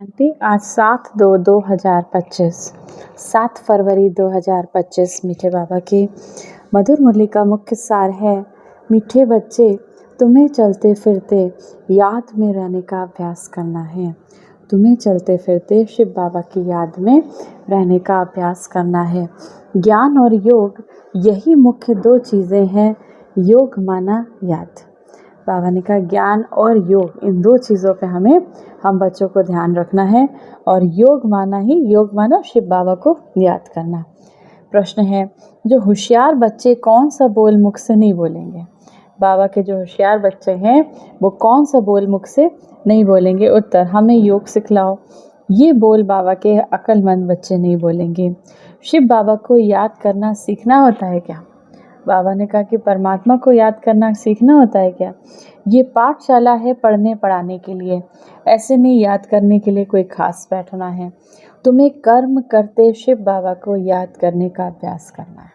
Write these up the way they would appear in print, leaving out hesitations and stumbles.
शांति आज 7/2/2025 7 फरवरी 2025 मीठे बाबा की मधुर मुरली का मुख्य सार है। मीठे बच्चे, तुम्हें चलते फिरते याद में रहने का अभ्यास करना है। तुम्हें चलते फिरते शिव बाबा की याद में रहने का अभ्यास करना है। ज्ञान और योग, यही मुख्य दो चीज़ें हैं। योग माना याद। बाबा ने कहा ज्ञान और योग, इन दो चीज़ों पे हम बच्चों को ध्यान रखना है। और योग माना शिव बाबा को याद करना। प्रश्न है, जो होशियार बच्चे कौन सा बोल मुख से नहीं बोलेंगे? बाबा के जो होशियार बच्चे हैं वो कौन सा बोल मुख से नहीं बोलेंगे? उत्तर, हमें योग सिखलाओ। ये बोल बाबा के अक्लमंद बच्चे नहीं बोलेंगे। शिव बाबा को याद करना सीखना होता है क्या? बाबा ने कहा कि परमात्मा को याद करना सीखना होता है क्या? ये पाठशाला है पढ़ने पढ़ाने के लिए, ऐसे में याद करने के लिए कोई खास बैठना है। तुम्हें कर्म करते शिव बाबा को याद करने का अभ्यास करना है।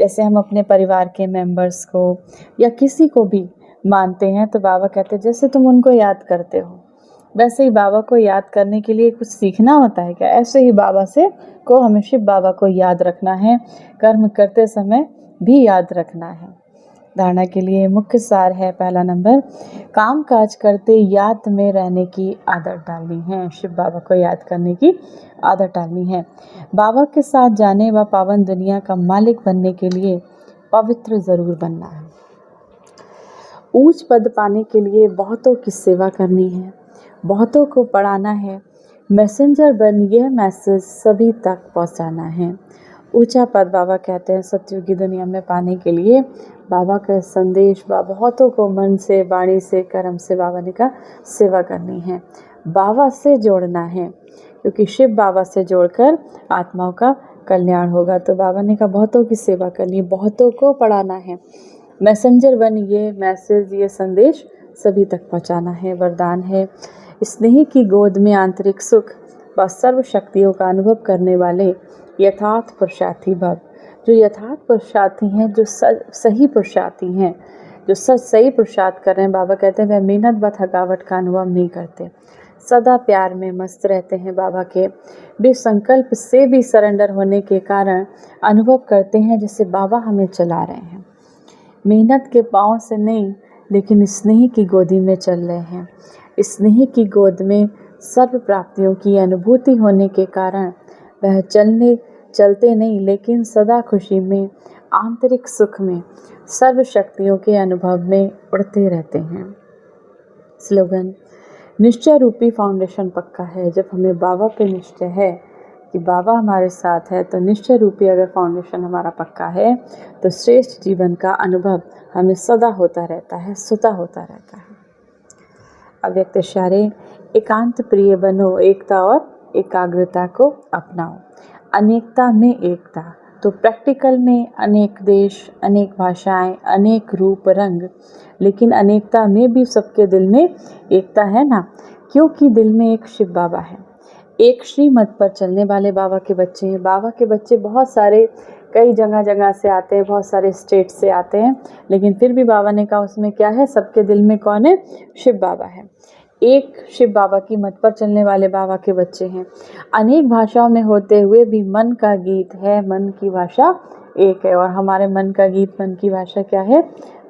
जैसे हम अपने परिवार के मेंबर्स को या किसी को भी मानते हैं तो बाबा कहते हैं जैसे तुम उनको याद करते हो वैसे ही बाबा को याद करने के लिए कुछ सीखना होता है क्या? ऐसे ही हमें शिव बाबा को याद रखना है, कर्म करते समय भी याद रखना है। धारणा के लिए मुख्य सार है, पहला नंबर, काम काज करते याद में रहने की आदत डालनी है। शिव बाबा को याद करने की आदत डालनी है। बाबा के साथ जाने व पावन दुनिया का मालिक बनने के लिए पवित्र जरूर बनना है। ऊंच पद पाने के लिए बहुतों की सेवा करनी है, बहुतों को पढ़ाना है। मैसेंजर बन यह मैसेज सभी तक पहुंचाना है। ऊंचा पद बाबा कहते हैं सतयुग की दुनिया में पाने के लिए बाबा का संदेश बहुतों को मन से, वाणी से, कर्म से बाबा ने कहा सेवा करनी है, बाबा से जोड़ना है, क्योंकि शिव बाबा से जोड़कर आत्माओं का कल्याण होगा। तो बाबा ने कहा बहुतों की सेवा करनी है, बहुतों को पढ़ाना है। मैसेंजर बन ये मैसेज, ये संदेश सभी तक पहुंचाना है। वरदान है, स्नेह की गोद में आंतरिक सुख व सर्व शक्तियों का अनुभव करने वाले यथार्थ पुरुषार्थी भव। जो यथार्थ पुरुषार्थी हैं, जो सही पुरुषार्थी हैं, जो सही पुरुषार्थ कर रहे हैं, बाबा कहते हैं वह मेहनत व थकावट का अनुभव नहीं करते, सदा प्यार में मस्त रहते हैं। बाबा के बेसंकल्प से भी सरेंडर होने के कारण अनुभव करते हैं जैसे बाबा हमें चला रहे हैं। मेहनत के पाँव से नहीं, लेकिन स्नेह की गोदी में चल रहे हैं। स्नेह की गोद में सर्व प्राप्तियों की अनुभूति होने के कारण वह चलते नहीं, लेकिन सदा खुशी में, आंतरिक सुख में, सर्व शक्तियों के अनुभव में उड़ते रहते हैं। स्लोगन, निश्चय रूपी फाउंडेशन पक्का है। जब हमें बाबा पे निश्चय है कि बाबा हमारे साथ है, तो निश्चय रूपी अगर फाउंडेशन हमारा पक्का है तो श्रेष्ठ जीवन का अनुभव हमें सदा होता रहता है, स्वतः होता रहता है। अव्यक्त इशारे, एकांत प्रिय बनो, एकता और एकाग्रता को अपनाओ। अनेकता में एकता, तो प्रैक्टिकल में अनेक देश, अनेक भाषाएं, अनेक रूप रंग, लेकिन अनेकता में भी सबके दिल में एकता है ना, क्योंकि दिल में एक शिव बाबा है। एक श्रीमत पर चलने वाले बाबा के बच्चे हैं। बाबा के बच्चे बहुत सारे कई जगह से आते हैं, बहुत सारे स्टेट से आते हैं, लेकिन फिर भी बाबा ने कहा उसमें क्या है, सबके दिल में कौन है? शिव बाबा है। एक शिव बाबा की मत पर चलने वाले बाबा के बच्चे हैं। अनेक भाषाओं में होते हुए भी मन का गीत है, मन की भाषा एक है। और हमारे मन का गीत, मन की भाषा क्या है?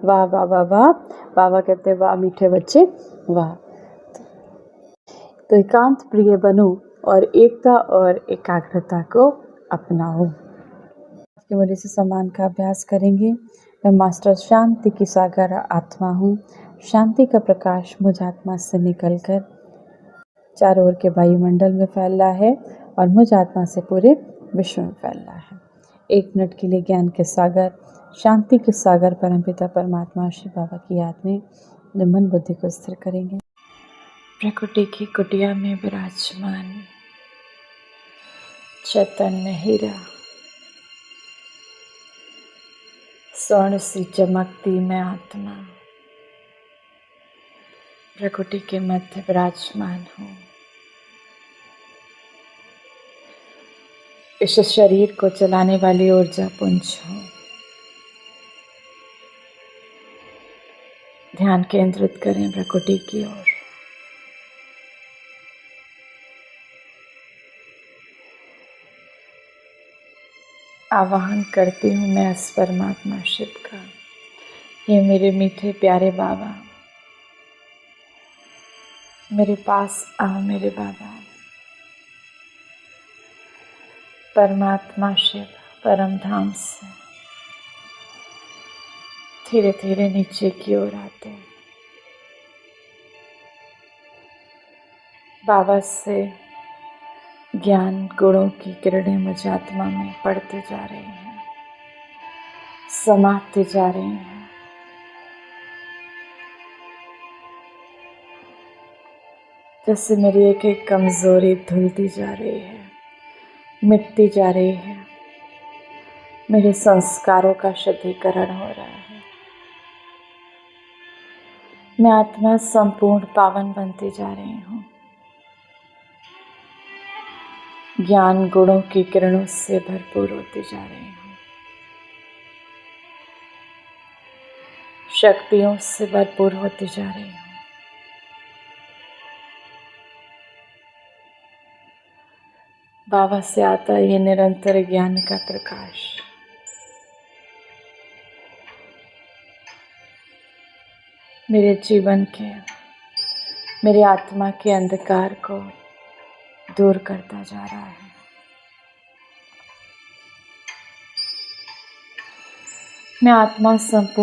वाह वाह वाह वाह। बाबा कहते हैं वाह मीठे बच्चे वाह। तो एकांत प्रिय बनो और एकता और एकाग्रता को अपनाओ। के वजह से सम्मान का अभ्यास करेंगे। मैं मास्टर शांति की सागर आत्मा हूँ। शांति का प्रकाश मुझ आत्मा से निकलकर चारों ओर के वायुमंडल में फैल रहा है और मुझ आत्मा से पूरे विश्व में फैल रहा है। 1 मिनट के लिए ज्ञान के सागर, शांति के सागर परमपिता परमात्मा शिव बाबा की याद में मन बुद्धि को स्थिर करेंगे। प्रकृति की कुटिया में विराजमान चैतन्य हीरा, स्वर्ण सी चमकती मैं आत्मा प्रकृति के मध्य विराजमान हूँ। इस शरीर को चलाने वाली ऊर्जा पुंज हूँ। ध्यान केंद्रित करें प्रकृति की ओर। आवाहन करती हूँ मैं इस परमात्मा शिव का। ये मेरे मीठे प्यारे बाबा, मेरे पास आओ मेरे बाबा। परमात्मा शिव परम धाम से धीरे धीरे नीचे की ओर आते, बाबा से ज्ञान गुणों की किरणें मुझ आत्मा में पड़ती जा रही हैं, समाती जा रही हैं। जैसे मेरी एक एक कमजोरी धुलती जा रही है, मिटती जा रही है। मेरे संस्कारों का शुद्धिकरण हो रहा है। मैं आत्मा संपूर्ण पावन बनती जा रही हूँ। ज्ञान गुणों की किरणों से भरपूर होती जा रही हूँ। शक्तियों से भरपूर होती जा रही हूँ। बाबा से आता ये निरंतर ज्ञान का प्रकाश, मेरे जीवन के, मेरे आत्मा के अंधकार को दूर करता जा रहा है। मैं आत्मा संपूर्ण